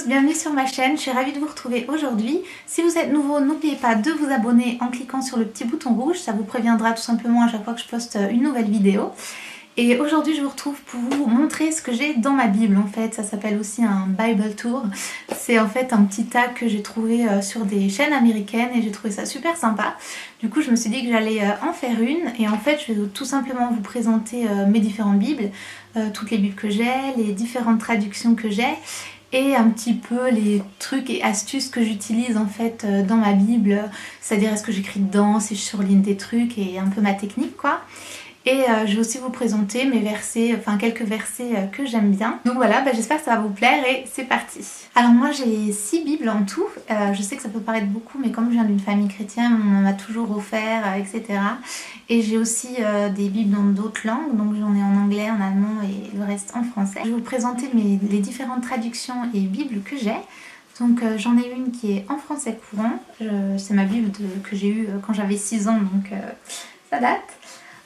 bienvenue sur ma chaîne, je suis ravie de vous retrouver aujourd'hui. Si vous êtes nouveau, n'oubliez pas de vous abonner en cliquant sur le petit bouton rouge, ça vous préviendra tout simplement à chaque fois que je poste une nouvelle vidéo. Et aujourd'hui je vous retrouve pour vous montrer ce que j'ai dans ma Bible en fait, ça s'appelle aussi un Bible Tour. C'est en fait un petit tag que j'ai trouvé sur des chaînes américaines et j'ai trouvé ça super sympa. Du coup je me suis dit que j'allais en faire une et en fait je vais tout simplement vous présenter mes différentes Bibles, toutes les Bibles que j'ai, les différentes traductions que j'ai et un petit peu les trucs et astuces que j'utilise en fait dans ma Bible, c'est-à-dire est-ce que j'écris dedans, si je surligne des trucs et un peu ma technique quoi. Et je vais aussi vous présenter mes versets, enfin quelques versets que j'aime bien. Donc voilà, j'espère que ça va vous plaire et c'est parti. Alors moi j'ai 6 Bibles en tout. Je sais que ça peut paraître beaucoup, mais comme je viens d'une famille chrétienne, on m'en a toujours offert, etc. Et j'ai aussi des Bibles dans d'autres langues, donc j'en ai en anglais, en allemand et le reste en français. Je vais vous présenter les différentes traductions et Bibles que j'ai. Donc j'en ai une qui est en français courant. C'est ma Bible que j'ai eue quand j'avais 6 ans, donc ça date.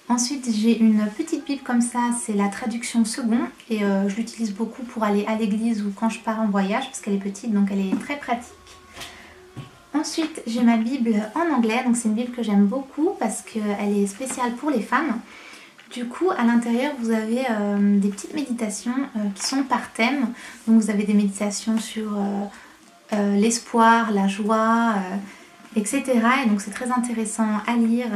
Ensuite j'ai une petite Bible comme ça, c'est la traduction second et je l'utilise beaucoup pour aller à l'église ou quand je pars en voyage parce qu'elle est petite donc elle est très pratique. Ensuite j'ai ma Bible en anglais, donc c'est une Bible que j'aime beaucoup parce qu'elle est spéciale pour les femmes. Du coup à l'intérieur vous avez des petites méditations qui sont par thème, donc vous avez des méditations sur l'espoir, la joie, etc. Et donc c'est très intéressant à lire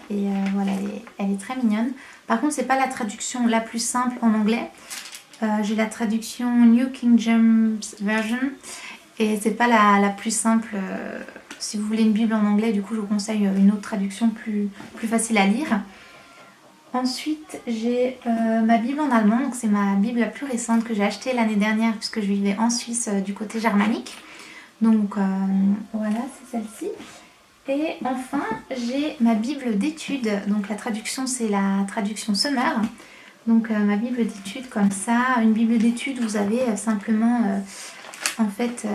et voilà, elle est très mignonne. Par contre c'est pas la traduction la plus simple en anglais. J'ai la traduction New King James Version et c'est pas la plus simple. Si vous voulez une Bible en anglais, du coup je vous conseille une autre traduction plus facile à lire. Ensuite j'ai ma Bible en allemand, donc c'est ma Bible la plus récente que j'ai achetée l'année dernière puisque je vivais en Suisse du côté germanique. Donc voilà, c'est celle-ci. Et enfin, j'ai ma Bible d'études. Donc la traduction, c'est la traduction Summer. Donc ma Bible d'études comme ça. Une Bible d'études, vous avez simplement, en fait,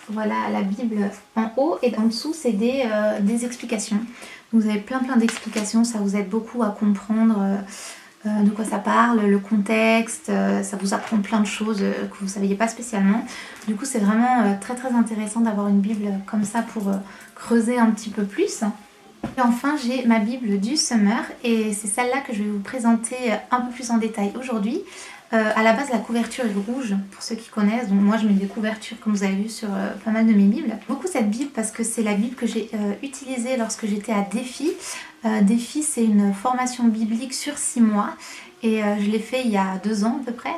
voilà la Bible en haut et en dessous, c'est des explications. Donc, vous avez plein d'explications, ça vous aide beaucoup à comprendre de quoi ça parle, le contexte, ça vous apprend plein de choses que vous ne saviez pas spécialement. Du coup c'est vraiment très intéressant d'avoir une Bible comme ça pour creuser un petit peu plus. Et enfin j'ai ma Bible du Summer et c'est celle-là que je vais vous présenter un peu plus en détail aujourd'hui. À la base la couverture est rouge pour ceux qui connaissent, donc moi je mets des couvertures comme vous avez vu sur pas mal de mes Bibles. Beaucoup cette Bible parce que c'est la Bible que j'ai utilisée lorsque j'étais à Défi. Défi c'est une formation biblique sur 6 mois et je l'ai fait il y a 2 ans à peu près.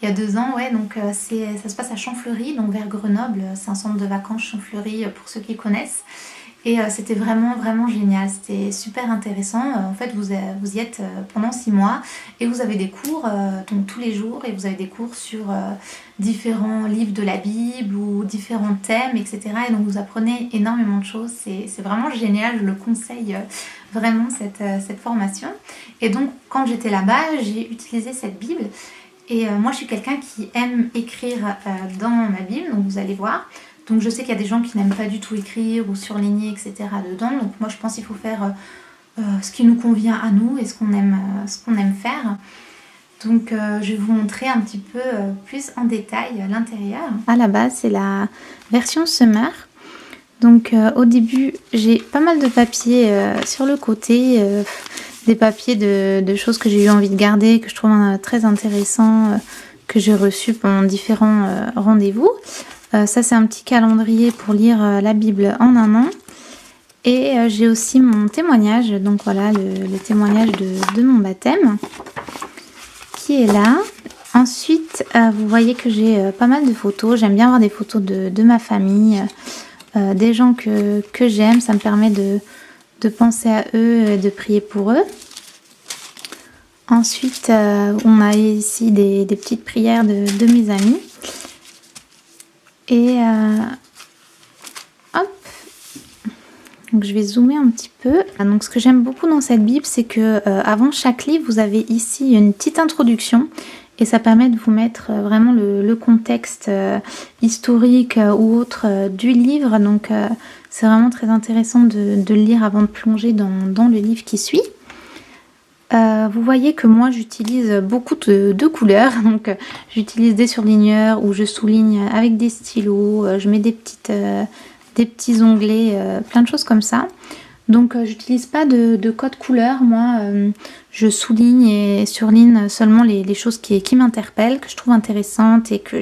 Il y a 2 ans, ouais, donc ça se passe à Champfleury, donc vers Grenoble, c'est un centre de vacances Champfleury pour ceux qui connaissent. Et c'était vraiment génial, c'était super intéressant. En fait vous y êtes pendant 6 mois et vous avez des cours donc tous les jours et vous avez des cours sur différents livres de la Bible ou différents thèmes, etc. Et donc vous apprenez énormément de choses, c'est vraiment génial, je le conseille vraiment cette formation. Et donc quand j'étais là-bas, j'ai utilisé cette Bible et moi je suis quelqu'un qui aime écrire dans ma Bible, donc vous allez voir. Donc je sais qu'il y a des gens qui n'aiment pas du tout écrire ou surligner, etc. dedans. Donc moi je pense qu'il faut faire ce qui nous convient à nous et ce qu'on aime faire. Donc je vais vous montrer un petit peu plus en détail l'intérieur. À la base c'est la version Summer. Donc au début j'ai pas mal de papiers sur le côté. Des papiers de choses que j'ai eu envie de garder, que je trouve très intéressants, que j'ai reçus pendant différents rendez-vous. Ça c'est un petit calendrier pour lire la Bible en un an. Et j'ai aussi mon témoignage, donc voilà le témoignage de mon baptême qui est là. Ensuite vous voyez que j'ai pas mal de photos, j'aime bien avoir des photos de ma famille, des gens que j'aime, ça me permet de penser à eux et de prier pour eux. Ensuite on a ici des petites prières de mes amis. Et hop, donc je vais zoomer un petit peu. Donc ce que j'aime beaucoup dans cette Bible, c'est que avant chaque livre, vous avez ici une petite introduction et ça permet de vous mettre vraiment le contexte historique ou autre du livre. Donc c'est vraiment très intéressant de le lire avant de plonger dans le livre qui suit. Vous voyez que moi j'utilise beaucoup de couleurs, donc j'utilise des surligneurs où je souligne avec des stylos, je mets des petits onglets, plein de choses comme ça. Donc j'utilise pas de code couleur, moi je souligne et surligne seulement les choses qui m'interpellent, que je trouve intéressantes et que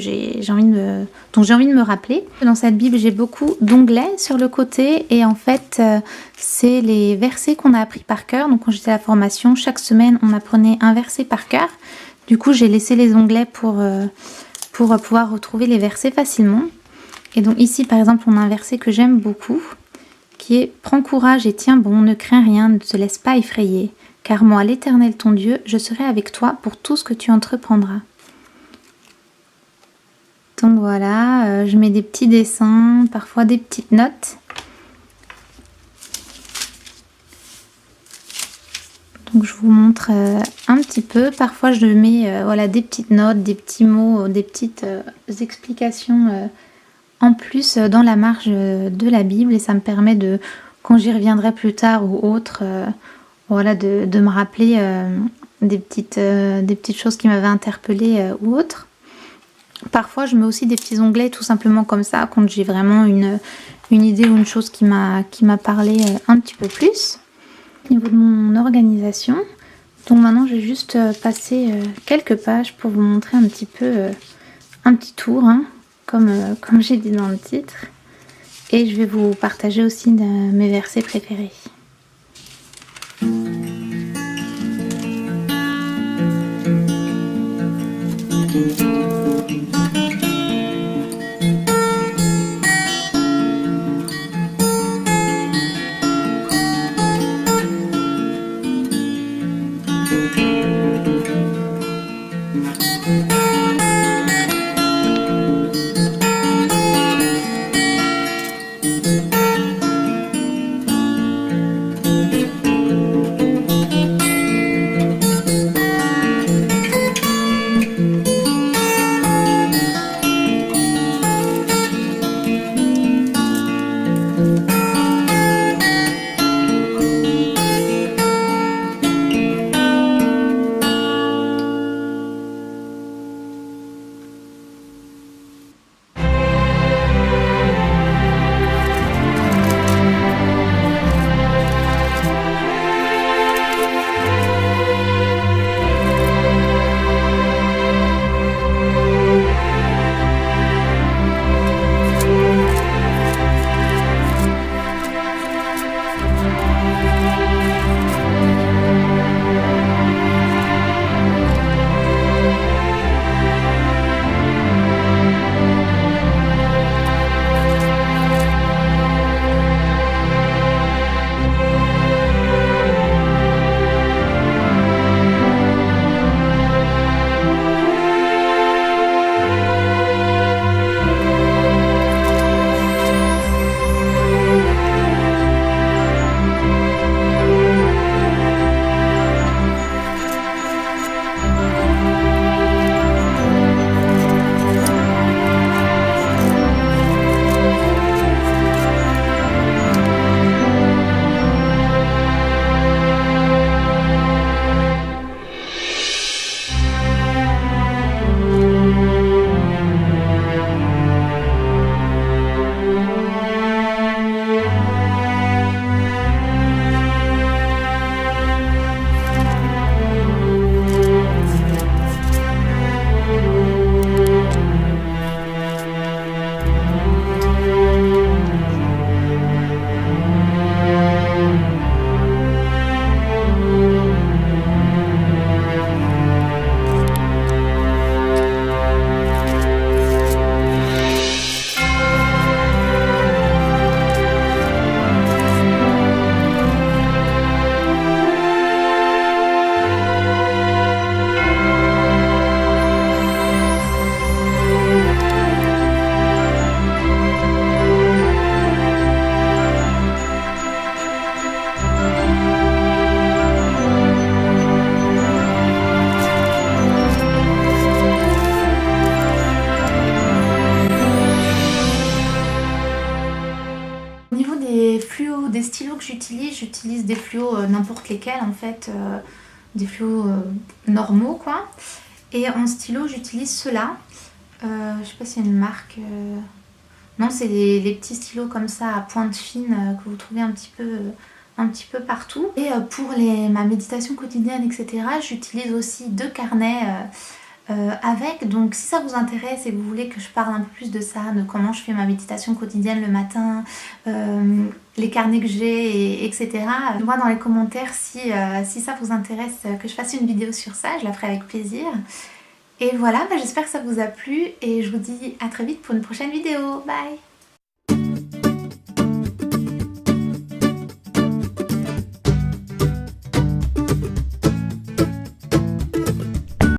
dont j'ai envie de me rappeler. Dans cette Bible j'ai beaucoup d'onglets sur le côté et en fait c'est les versets qu'on a appris par cœur. Donc quand j'étais à la formation, chaque semaine on apprenait un verset par cœur. Du coup j'ai laissé les onglets pour pouvoir retrouver les versets facilement. Et donc ici par exemple on a un verset que j'aime beaucoup, qui est « Prends courage et tiens bon, ne crains rien, ne te laisse pas effrayer, car moi, l'Éternel ton Dieu, je serai avec toi pour tout ce que tu entreprendras. » Donc voilà, je mets des petits dessins, parfois des petites notes. Donc je vous montre un petit peu. Parfois je mets voilà, des petites notes, des petits mots, des petites explications en plus dans la marge de la Bible et ça me permet de, quand j'y reviendrai plus tard ou autre, voilà, de me rappeler des petites choses qui m'avaient interpellée ou autre. Parfois je mets aussi des petits onglets tout simplement comme ça quand j'ai vraiment une idée ou une chose qui m'a parlé un petit peu plus. Au niveau de mon organisation, donc maintenant je vais juste passer quelques pages pour vous montrer un petit peu un petit tour, hein, comme j'ai dit dans le titre, et je vais vous partager aussi mes versets préférés. Des stylos que j'utilise des fluos n'importe lesquels en fait. normaux quoi. Et en stylo j'utilise ceux-là. Je sais pas s'il y a une marque. Non, c'est les petits stylos comme ça à pointe fine que vous trouvez un petit peu partout. Et pour ma méditation quotidienne, etc., j'utilise aussi 2 carnets avec. Donc si ça vous intéresse et que vous voulez que je parle un peu plus de ça, de comment je fais ma méditation quotidienne le matin, les carnets que j'ai, etc. Moi dans les commentaires si ça vous intéresse que je fasse une vidéo sur ça, je la ferai avec plaisir. Et voilà, j'espère que ça vous a plu et je vous dis à très vite pour une prochaine vidéo. Bye!